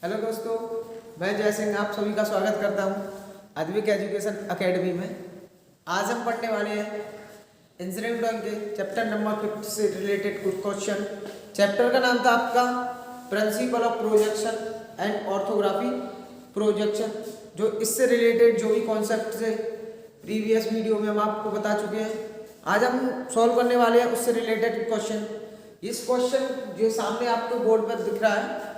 Hello दोस्तों, मैं जय सिंह आप सभी का स्वागत करता हूं अद्विक एजुकेशन एकेडमी में। आज हम पढ़ने वाले हैं इंजीनियरिंग ड्राइंग के चैप्टर नंबर 50 से रिलेटेड कुछ क्वेश्चन। चैप्टर का नाम था आपका principle of projection and orthography projection. जो इससे रिलेटेड जो भी कॉन्सेप्ट थे प्रीवियस वीडियो में हम आपको बता चुके हैं, आज हम सॉल्व करने वाले हैं उससे रिलेटेड क्वेश्चन। इस क्वेश्चन जो सामने आपको बोर्ड पर दिख रहा है,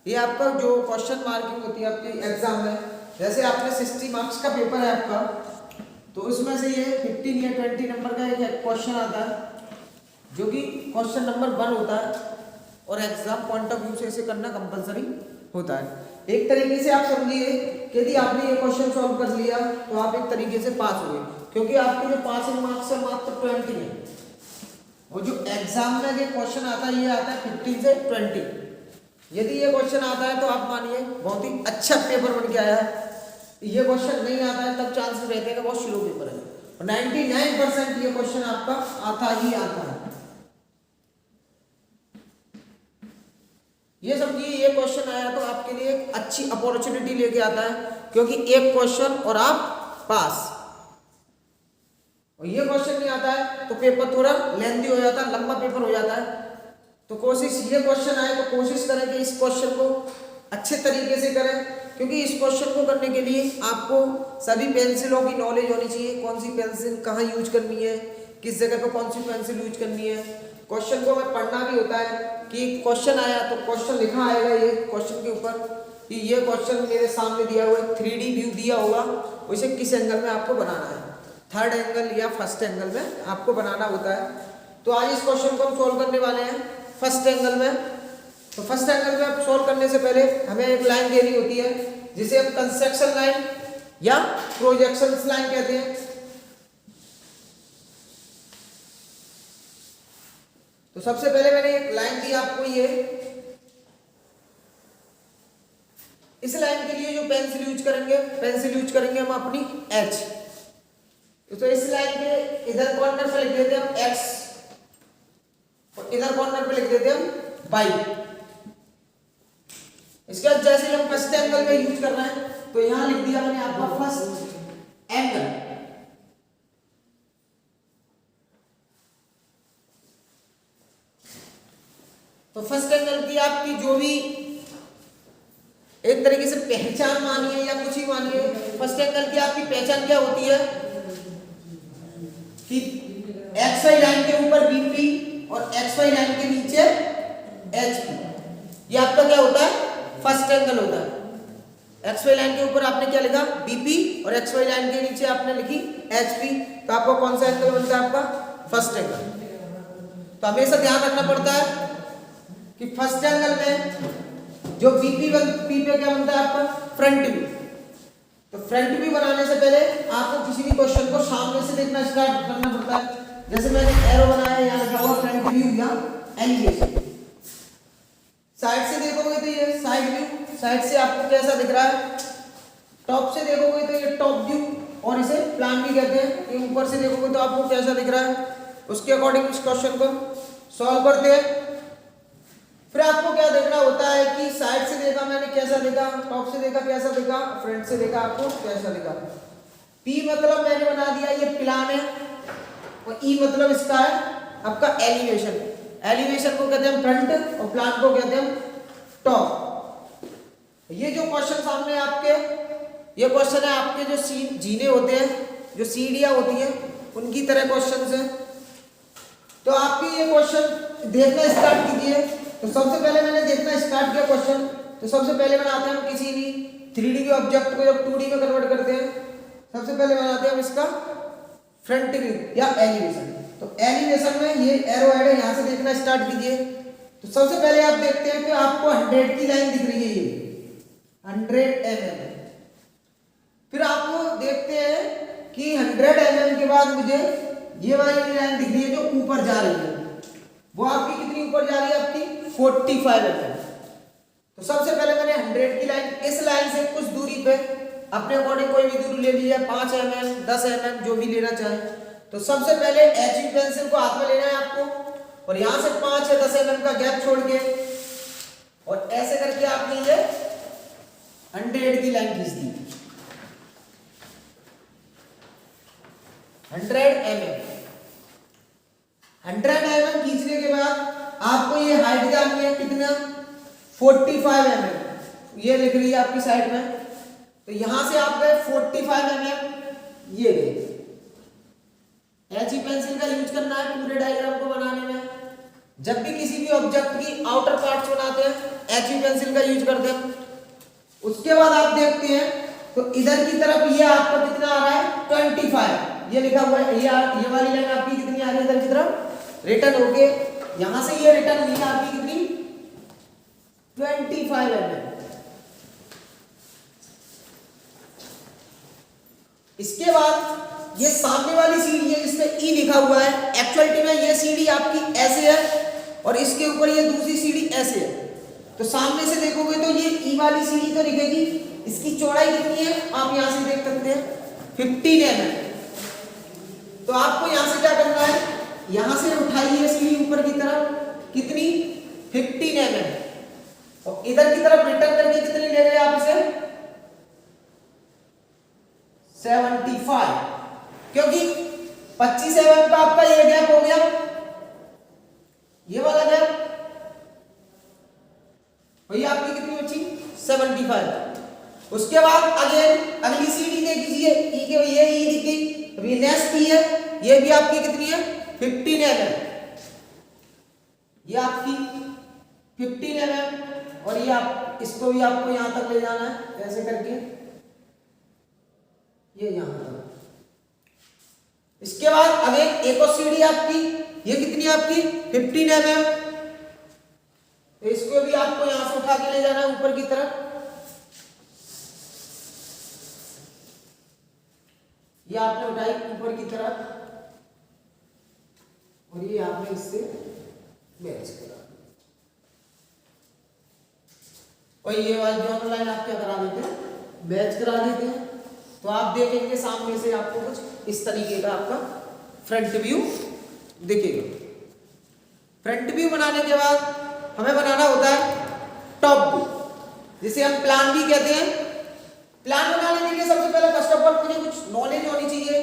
ये आपका जो क्वेश्चन मार्किंग होती है आपके एग्जाम में, जैसे आपने 60 मार्क्स का पेपर है आपका, तो उसमें से ये 15 या 20 नंबर का एक क्वेश्चन आता है जो कि क्वेश्चन नंबर 1 होता है और एग्जाम पॉइंट ऑफ व्यू से इसे करना कंपलसरी होता है। एक तरीके से आप समझिए कि यदि आपने ये क्वेश्चन सॉल्व कर लिया तो आप एक तरीके से पास हो गए, क्योंकि आपके जो पासिंग मार्क्स है मात्र 20 है और जो एग्जाम में जो क्वेश्चन आता है ये आता है 15 से 20। यदि ये क्वेश्चन आता है तो आप मानिए बहुत ही अच्छा पेपर बन के आया है। ये क्वेश्चन नहीं आता है तब चांसेस रहते हैं कि बहुत स्लो पेपर है, और 99% ये क्वेश्चन आपका आता ही आता है। ये समझिए ये क्वेश्चन आया तो आपके लिए एक अच्छी अपॉर्चुनिटी लेके आता है, क्योंकि एक क्वेश्चन और आप पास। और ये क्वेश्चन नहीं आता है तो पेपर थोड़ा लेंथी हो जाता है, लंबा पेपर हो जाता है। तो कोशिश ये क्वेश्चन आए तो कोशिश करें कि इस क्वेश्चन को अच्छे तरीके से करें, क्योंकि इस क्वेश्चन को करने के लिए आपको सभी पेंसिलों की नॉलेज होनी चाहिए। कौन सी पेंसिल कहाँ यूज करनी है, किस जगह पर कौन सी पेंसिल यूज करनी है। क्वेश्चन को हमें पढ़ना भी होता है कि क्वेश्चन आया तो क्वेश्चन लिखा आएगा ये क्वेश्चन के ऊपर कि ये क्वेश्चन मेरे सामने दिया हुआ है, 3D व्यू दिया होगा, उसे किस एंगल में आपको बनाना है, थर्ड एंगल या फर्स्ट एंगल में आपको बनाना होता है। तो आज इस क्वेश्चन को हम सोल्व करने वाले हैं फर्स्ट एंगल में। तो फर्स्ट एंगल में आप सोल्व करने से पहले हमें एक लाइन देनी होती है जिसे हम कंस्ट्रक्शन लाइन या प्रोजेक्शन लाइन कहते हैं। तो सबसे पहले मैंने एक लाइन दी आपको, ये इस लाइन के लिए जो पेंसिल यूज करेंगे हम अपनी एच। तो इस लाइन के इधर कॉर्नर पे लिख देते हैं हम एक्स और इधर कॉर्नर पे लिख देते हैं हम वाई। इसके बाद जैसे हम फर्स्ट एंगल में यूज कर रहे हैं तो यहां लिख दिया मैंने आपका फर्स्ट एंगल। तो फर्स्ट एंगल की आपकी जो भी एक तरीके से पहचान मानिए या कुछ ही मानिए, फर्स्ट एंगल की आपकी पहचान क्या होती है कि एक्स वाई लाइन के ऊपर बीपी और एक्स वाई लाइन के नीचे एचपी, ये आपका क्या होता है, फर्स्ट एंगल होता है। एक्स वाई लाइन के ऊपर आपने क्या लिखा, बीपी, और एक्स वाई लाइन के नीचे आपने लिखी एचपी, तो आपको कौन सा एंगल बनता है, आपका फर्स्ट एंगल। तो हमेशा ध्यान रखना पड़ता है कि फर्स्ट एंगल में जो बीपी पे क्या बनता है आपका फ्रंट व्यू। तो फ्रंट व्यू बनाने से पहले आपको किसी भी क्वेश्चन को सामने से देखना स्टार्ट करना पड़ता है। जैसे मैंने एरो बनाया, यहाँ लिखा हुआ फ्रंट व्यू या एलिवेशन। साइड से देखोगे तो ये साइड व्यू, साइड से आपको कैसा दिख रहा है। टॉप से देखोगे तो ये टॉप व्यू, और इसे प्लान भी कहते हैं। ये ऊपर से देखोगे तो आपको कैसा दिख रहा है, उसके अकॉर्डिंग इस क्वेश्चन को सॉल्व करते हैं। फिर आपको क्या देखना होता है कि साइड से देखा मैंने कैसा दिखा, टॉप से देखा कैसा दिखा, फ्रंट से देखा आपको कैसा दिखा। पी मतलब मैंने बना दिया ये प्लान है, और ई मतलब इसका है आपका एलिवेशन। एलिवेशन को कहते हैं फ्रंट और प्लान को कहते हैं टॉप। ये जो क्वेश्चन सामने आपके, ये क्वेश्चन है आपके जो जीने होते हैं, जो सीढ़ियां होती हैं, उनकी तरह क्वेश्चन है। तो आपकी ये क्वेश्चन देखना स्टार्ट कीजिए। तो सबसे पहले मैंने देखना स्टार्ट किया क्वेश्चन, तो सबसे पहले बनाते हैं हम किसी भी 3D के ऑब्जेक्ट को जब 2D में कन्वर्ट करते हैं, सबसे पहले बनाते हैं हम इसका फ्रंट व्यू या एलिवेशन। तो एलिवेशन में ये एरो हेड है, यहां से देखना स्टार्ट कीजिए। तो सबसे पहले आप देखते हैं कि आपको 100 की लाइन दिख रही है, ये 100 mm। फिर आपको देखते हैं कि 100 mm के बाद मुझे ये वाली लाइन दिख रही है जो ऊपर जा रही है, वो आपकी कितनी ऊपर जा रही है, आपकी 45 mm। तो सबसे पहले मैंने 100 की लाइन, इस लाइन से कुछ दूरी पे अपने अकॉर्डिंग कोई भी दूरी ले लीजिए, 5 mm 10 mm जो भी लेना चाहे। तो सबसे पहले एचबी पेंसिल को हाथ में लेना है आपको, और यहां से 5 या 10 mm का गैप छोड़ के, और ऐसे करके आपने ये लाइन खींच दी 100 mm। 100 mm खींचने के बाद आपको ये हाइट जाननी है कितना 45 mm। ये लिख रही है आपकी साइड में, तो यहां से आप गए 45 mm ये गए। HE पेंसिल का यूज करना है पूरे डायग्राम को बनाने में। जब भी किसी भी ऑब्जेक्ट की आउटर पार्ट्स बनाते हैं HE पेंसिल का यूज करते हैं। उसके बाद आप देखते हैं तो इधर की तरफ ये आपको कितना आ रहा है 25, ये लिखा हुआ है। ये वाली लाइन आपकी कितनी आ रही है इधर की तरफ रिटर्न होके, यहां से ये रिटर्न हुई है आपकी कितनी 25 mm। इसके बाद ये सामने वाली सीढ़ी है जिसपे ई लिखा हुआ है, एक्चुअलिटी में ये सीढ़ी आपकी ऐसे है और इसके ऊपर ये दूसरी सीढ़ी ऐसे है। तो सामने से देखोगे तो ये ई वाली सीढ़ी तो दिखेगी, इसकी चौड़ाई कितनी है आप यहां से देख सकते हैं 15 mm। तो आपको यहां से क्या करना है, यहां से उठाइए सीढ़ी ऊपर की तरफ कितनी 15 mm और इधर की तरफ रिटर्न करके कितनी ले गए आप इसे 75, क्योंकि 25 mm का आपका ये गैप हो गया, ये वाला गैप, वही आपकी कितनी बची 75। उसके बाद अगेन अगली सीढ़ी देख लीजिए ई के, ये ई दिखी, अभी नेक्स्ट ई है, ये भी आपकी कितनी है 15 mm, ये आपकी 15 mm और ये आप इसको भी आपको यहां तक ले जाना है ऐसे करके, ये यहां तक। इसके बाद अगेन एक और सीढ़ी आपकी, ये कितनी है आपकी 15 mm, तो इसको भी आपको यहां से उठा के ले जाना है ऊपर की तरफ। ये आपने उठाई ऊपर की तरफ और ये आपने इससे मैच करा, और ये वाली जो लाइन आप क्या करा देते हैं मैच करा देते हैं। तो आप देखेंगे सामने से आपको कुछ इस तरीके का आपका फ्रंट व्यू दिखेगा। फ्रंट व्यू बनाने के बाद हमें बनाना होता है टॉप व्यू, जिसे हम प्लान भी कहते हैं। प्लान बनाने के लिए सबसे पहले फर्स्ट ऑफ ऑल मुझे कुछ नॉलेज होनी चाहिए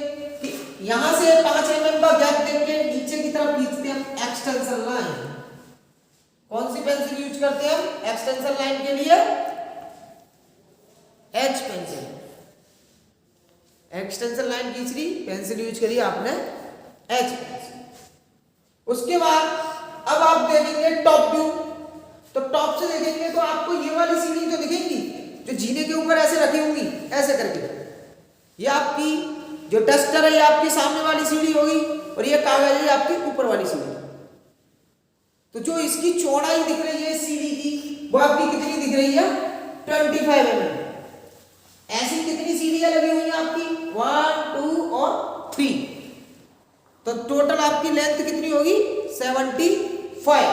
कि यहां से 5 mm का गैप देख के नीचे की तरफ खींचते हैं हम एक्सटेंशन लाइन। कौन सी पेंसिल यूज करते हैं हम एक्सटेंशन लाइन के लिए एच पेंसिल। एक्सटेंशन लाइन खींच रही पेंसिल यूज करी आपने एच पेंसिल। उसके बाद अब आप देखेंगे टॉप व्यू, तो टॉप से देखेंगे तो आपको ये वाली सीढ़ी तो दिखेंगी जो जीने के ऊपर ऐसे रखी होंगी ऐसे करके, ये आपकी जो डस्टर है ये आपकी सामने वाली सीढ़ी होगी और ये कागज है आपकी ऊपर वाली सीढ़ी। तो जो इसकी चौड़ाई दिख रही है सीढ़ी की वो आपकी कितनी दिख रही है 25 mm। ऐसी कितनी सीढ़ियां लगी हुई हैं आपकी 1 2 और 3, तो टोटल आपकी लेंथ कितनी होगी 75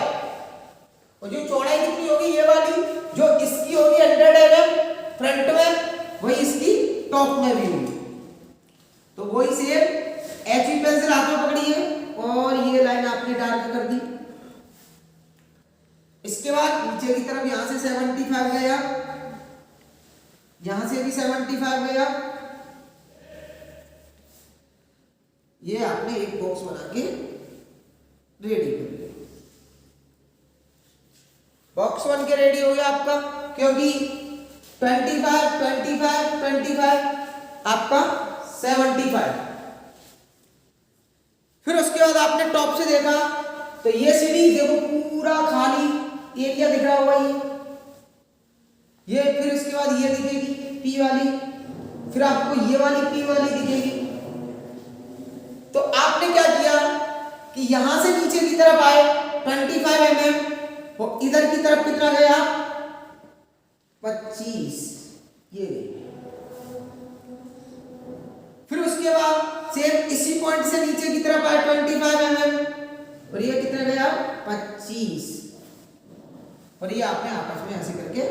और जो चौड़ाई कितनी होगी ये वाली जो इसकी होगी 100 mm फ्रंट में, वही इसकी टॉप में भी होगी। तो वही सेम HE पेंसिल हाथ में पकड़ी है और ये लाइन आपने डार्क कर दी। इसके बाद नीचे की तरफ यहां से 75 गया, यहां से भी 75 गया, ये आपने एक बॉक्स बना के रेडी कर लिया। बॉक्स बन के रेडी हो गया आपका, क्योंकि 25 25 25 आपका 75। फिर उसके बाद आपने टॉप से देखा तो ये सीढ़ी देखो पूरा खाली एरिया दिख रहा होगा ये, फिर इसके बाद ये दिखेगी पी वाली, फिर आपको ये वाली पी वाली दिखेगी। तो आपने क्या किया कि यहां से नीचे की तरफ आए 25 mm और इधर की तरफ कितना गया 25, ये फिर उसके बाद सेम इसी पॉइंट से नीचे की तरफ आए 25 mm और ये कितना गया 25, और ये आपने आपस में ऐसे करके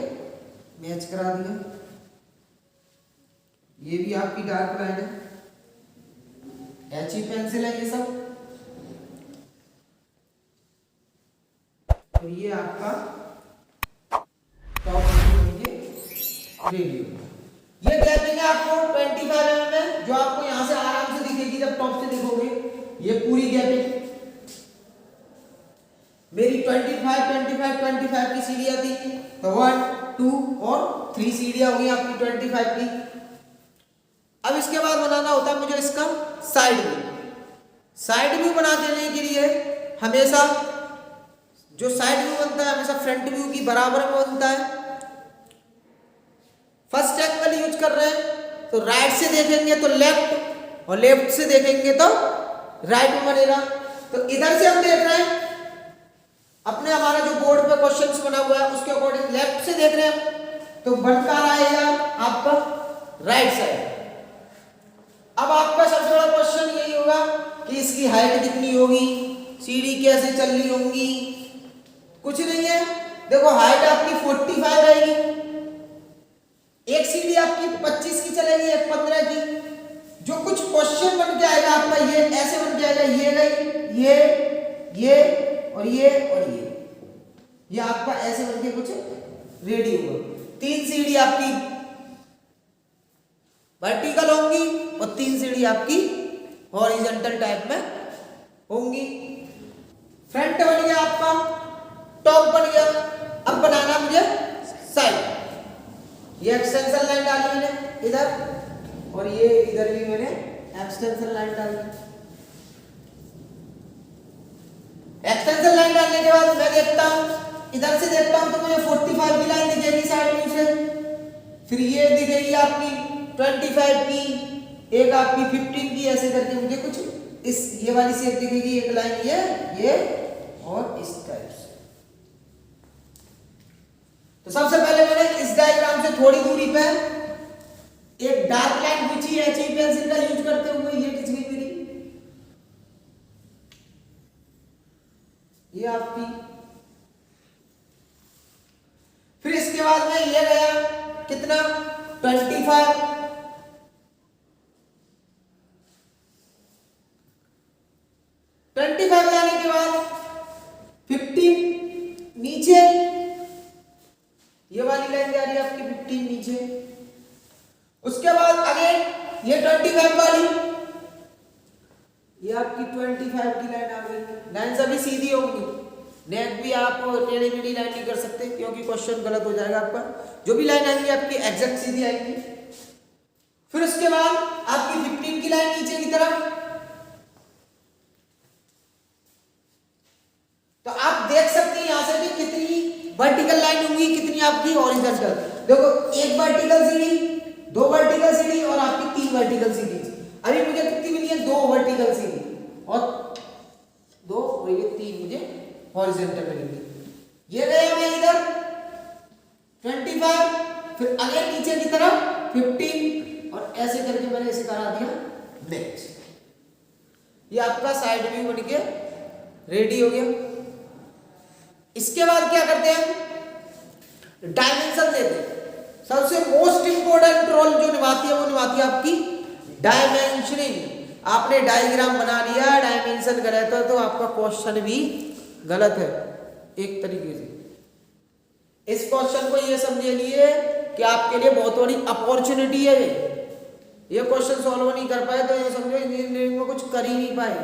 मैच करा दिया। ये भी आपकी डार्क लाइन है, HE पेंसिल है ये सब, तो ये आपका टॉप रेडी। ये गैपिंग है आपको 25 mm में, जो आपको यहां से आराम से दिखेगी जब टॉप से देखोगे। ये पूरी गैपिंग मेरी 25 की सीढ़ियां थी, तो 1 2 और 3 सीढ़ियां हुई आपकी 25 की। अब इसके बाद बनाना होता है मुझे इसका साइड व्यू। साइड व्यू बना देने के लिए हमेशा जो साइड व्यू बनता है हमेशा फ्रंट व्यू की बराबर में बनता है। फर्स्ट एंगल यूज कर रहे हैं तो राइट से देखेंगे तो लेफ्ट और लेफ्ट से देखेंगे तो राइट में बनेगा। तो इधर से हम देख रहे हैं अपने हमारा जो बोर्ड पे क्वेश्चंस बना हुआ है उसके अकॉर्डिंग लेफ्ट से देख रहे हैं तो बनकर आएगा आपका राइट साइड। अब आपका सबसे बड़ा क्वेश्चन यही होगा कि इसकी हाइट कितनी होगी, सीढ़ी कैसे चल रही होंगी। कुछ नहीं है, देखो हाइट आपकी 45 रहेगी, एक सीढ़ी आपकी 25 की चलेगी, एक 15 की। जो कुछ क्वेश्चन बन के आएगा आपका ये ऐसे बन के आएगा, ये गई ये और ये आपका ऐसे बन के कुछ रेडी होगा। 3 सीढ़ी आपकी वर्टिकल होंगी और 3 सीढ़ी आपकी हॉरिजॉन्टल टाइप में होंगी। फ्रंट बन गया आपका, टॉप बन गया। अब बनाना मुझे साइड। ये एक्सटेंशन लाइन डाली मैंने इधर और ये इधर भी मैंने एक्सटेंशन लाइन डाली। एक्सटेंशन लाइन डालने के बाद मैं देखता हूं, इधर से देखता हूं तो मुझे 45 की लाइन दिखेगी साइड व्यू से, फिर ये दिखेगी आपकी 25 की, एक आपकी 15 की, ऐसे करके मुझे कुछ इस ये वाली शेप दिखेगी, एक लाइन ये और इस टाइप से। तो सबसे पहले मैंने इस डायग्राम से थोड़ी दूरी पे एक डार्क लाइन खींची है HB पेंसिल का यूज करते हुए, ये खींच गई मेरी, ये आपकी। फिर इसके बाद में ये गया कितना 25 लाने के बाद 15 नीचे, ये वाली लाइन जा रही है आपकी 15 नीचे। उसके बाद अगेन ये 25 वाली, ये आपकी 25 की लाइन आ गई। लाइन सभी सीधी होंगी, नेक भी आप टेढ़ी मेढ़ी लाइन नहीं कर सकते क्योंकि क्वेश्चन गलत हो जाएगा आपका। जो भी लाइन आएंगी आपकी एग्जैक्ट सीधी आएंगी। फिर उसके बाद आपकी 15 की लाइन नीचे की तरफ, तो आप देख सकते हैं यहां से भी कितनी वर्टिकल लाइन होंगी, कितनी आपकी हॉरिजॉन्टल। देखो एक वर्टिकल सीढ़ी, 2 वर्टिकल सीढ़ी और आपकी 3 वर्टिकल सीढ़ी। अभी मुझे कितनी मिली है, 2 वर्टिकल सीढ़ी और 2 और ये 3 मुझे हॉरिजॉन्टल मिलेंगी। ये गया मैं इधर 25, फिर अगेन नीचे की तरफ 15 और ऐसे करके मैंने इसे करा दिया नेक्स्ट। ये आपका साइड व्यू बन के रेडी हो गया। इसके बाद क्या करते हैं, डायमेंशन देते हैं। सबसे मोस्ट इंपोर्टेंट रोल जो निभाती है वो निभाती है आपकी डायमेंशनिंग। आपने डायग्राम बना लिया, डायमेंशन गलत है तो आपका क्वेश्चन भी गलत है एक तरीके से। इस क्वेश्चन को ये समझ लिए कि आपके लिए बहुत बड़ी अपॉर्चुनिटी है। ये क्वेश्चन सॉल्व नहीं कर पाए तो ये समझो इंजीनियरिंग में कुछ कर ही नहीं पाए।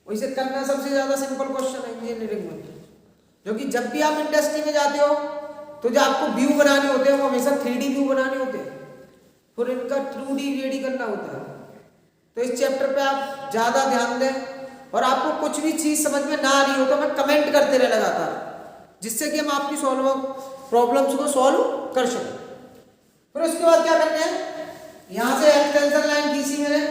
वैसे करना सबसे ज्यादा सिंपल क्वेश्चन है इंजीनियरिंग में, क्योंकि जब भी आप इंडस्ट्री में जाते हो तो जो आपको व्यू बनाने होते हैं वो हमेशा 3D व्यू बनाने होते हैं, फिर इनका 2D रेडी करना होता है। तो इस चैप्टर पे आप ज्यादा ध्यान दें और आपको कुछ भी चीज समझ में ना आ रही हो तो मैं कमेंट करते रहे लगातार, जिससे कि हम आपकी प्रॉब्लम्स को सॉल्व कर सकें। फिर उसके बाद क्या करना है, यहां से एक्सटेंशन लाइन खींची मैंने,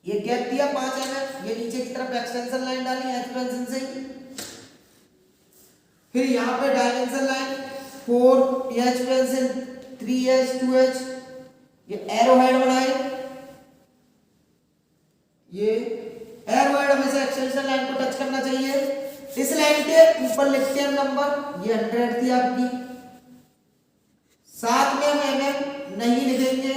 ये गैप दिया 5 mm, ये नीचे की तरफ एक्सटेंशन लाइन डाली एक्सपेंशन से ही। फिर यहाँ पे dimension line 4 H pencil 3H 2H, ये एरो हेड बनाए। ये एरो हेड हमेशा एक्सटेंशन लाइन को टच करना चाहिए। इस लाइन के ऊपर लिखते हैं नंबर, ये 100 थी आपकी। साथ में हम mm नहीं लिखेंगे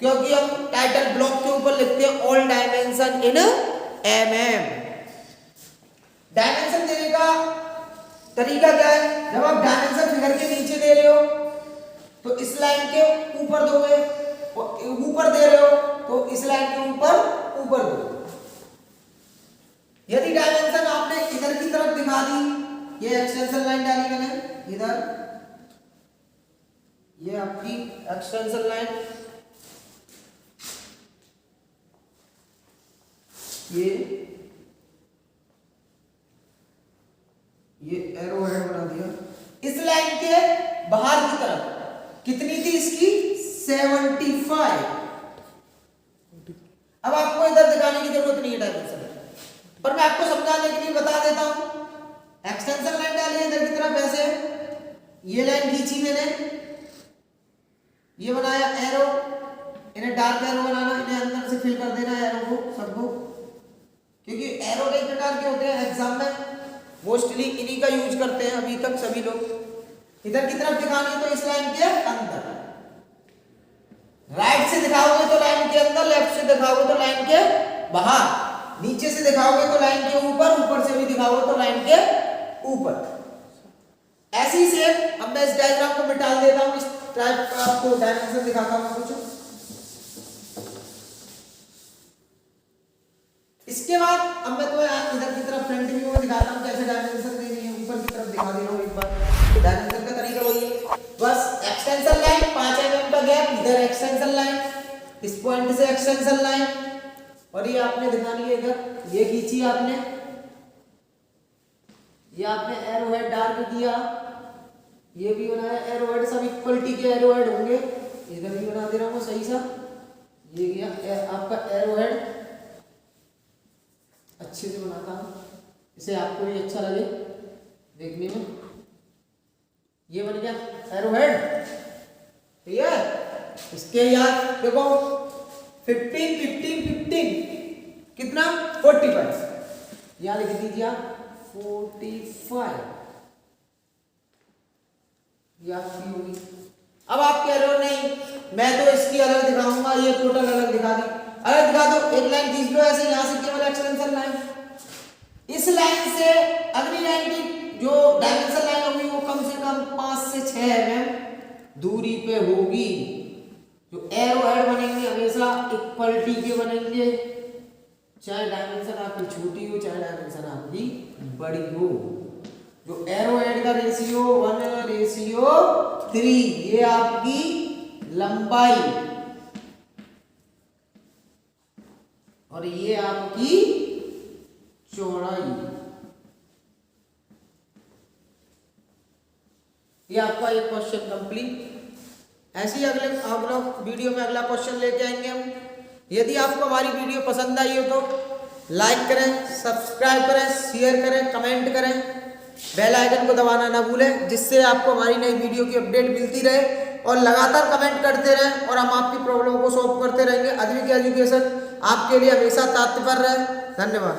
क्योंकि हम टाइटल ब्लॉक के ऊपर लिखते हैं all dimension in mm। Dimension देने का तरीका क्या है, जब आप डायमेंशन फिगर के नीचे दे रहे हो तो इस लाइन के ऊपर दोगे, ऊपर दे रहे हो तो इस लाइन के ऊपर दो। यदि डायमेंशन आपने इधर की तरफ दिखा दी, ये एक्सटेंशन लाइन डाली मैंने इधर, ये आपकी एक्सटेंशन लाइन, ये एरो हेड बना दिया। इस लाइन के बाहर की तरफ कितनी थी इसकी 75। अब आपको इधर दिखाने की जरूरत नहीं है डायमेंशन, पर मैं आपको समझाने के लिए बता देता हूं। एक्सटेंशन लाइन डाली इधर की तरफ ऐसे, ये लाइन खींची मैंने, ये बनाया एरो, इन्हें डार्क एरो बनाना, इन्हें अंदर से फिल कर देना एरो को सबको, क्योंकि एरो कई प्रकार के होते हैं एग्जाम में, मोस्टली इन्हीं का यूज करते हैं अभी तक सभी लोग। इधर की तरफ दिखानी है तो इस लाइन के अंदर, राइट से दिखाओगे तो लाइन के अंदर, लेफ्ट से दिखाओगे तो लाइन के बाहर, नीचे से दिखाओगे तो लाइन के ऊपर, ऊपर से भी दिखाओगे तो लाइन के ऊपर। ऐसी से अब मैं इस डायग्राम को मिटा देता हूं, इस टाइप का आपको डायमेंशन दिखाता हूं कुछ। इसके बाद अब मैं तो इधर की तरफ फ्रंट व्यू में दिखाता हूं कैसे डायमेंशन देनी है, ऊपर की तरफ दिखा दे रहा हूं एक बार। डायमेंशन का तरीका वही है, बस एक्सटेंशन लाइन 5 mm का गैप, इधर एक्सटेंशन लाइन, इस पॉइंट से एक्सटेंशन लाइन, और ये आपने दिखानी है इधर, ये खींची आपने, ये आपने एरो हेड डार्क किया, ये भी बनाया एरो हेड, सब इक्वलिटी के एरो हेड होंगे, इधर भी बना दे रहा हूं सही सा, ये गया आपका एरो हेड, अच्छे से बनाता हूं इसे आपको भी अच्छा लगे देखने में। ये बन गया एरो हेड, ठीक है। इसके याद देखो 15 15 15 कितना 45, यहां लिख दीजिए आप 45, ये आपकी होगी। अब आप कह रहे हो नहीं मैं तो इसकी अलग दिखाऊंगा, ये टोटल अलग दिखा दी, अलग दिखा दो, एक लाइन खींच लो ऐसे, यहां से केवल एक्सटेंशन लाइन, इस लाइन से अगली लाइन की जो डायमेंशन लाइन होगी वो कम से कम 5 से 6 mm दूरी पे होगी। जो एरो हेड बनेंगे हमेशा इक्वलिटी के बनेंगे, चाहे डायमेंशन आपकी छोटी हो चाहे डायमेंशन आपकी बड़ी हो। जो एरो हेड का रेशियो 1:3, ये आपकी लंबाई और ये आपकी चौड़ाई, ये आपका एक क्वेश्चन कंप्लीट। ऐसे ही अगला वीडियो में अगला क्वेश्चन लेके आएंगे हम। यदि आपको हमारी वीडियो पसंद आई हो तो लाइक करें, सब्सक्राइब करें, शेयर करें, कमेंट करें, बेल आइकन को दबाना ना भूलें, जिससे आपको हमारी नई वीडियो की अपडेट मिलती रहे। और लगातार कमेंट करते रहें और हम आपकी प्रॉब्लम को सॉल्व करते रहेंगे। अद्विक एजुकेशन आपके लिए हमेशा तत्पर रहे। धन्यवाद।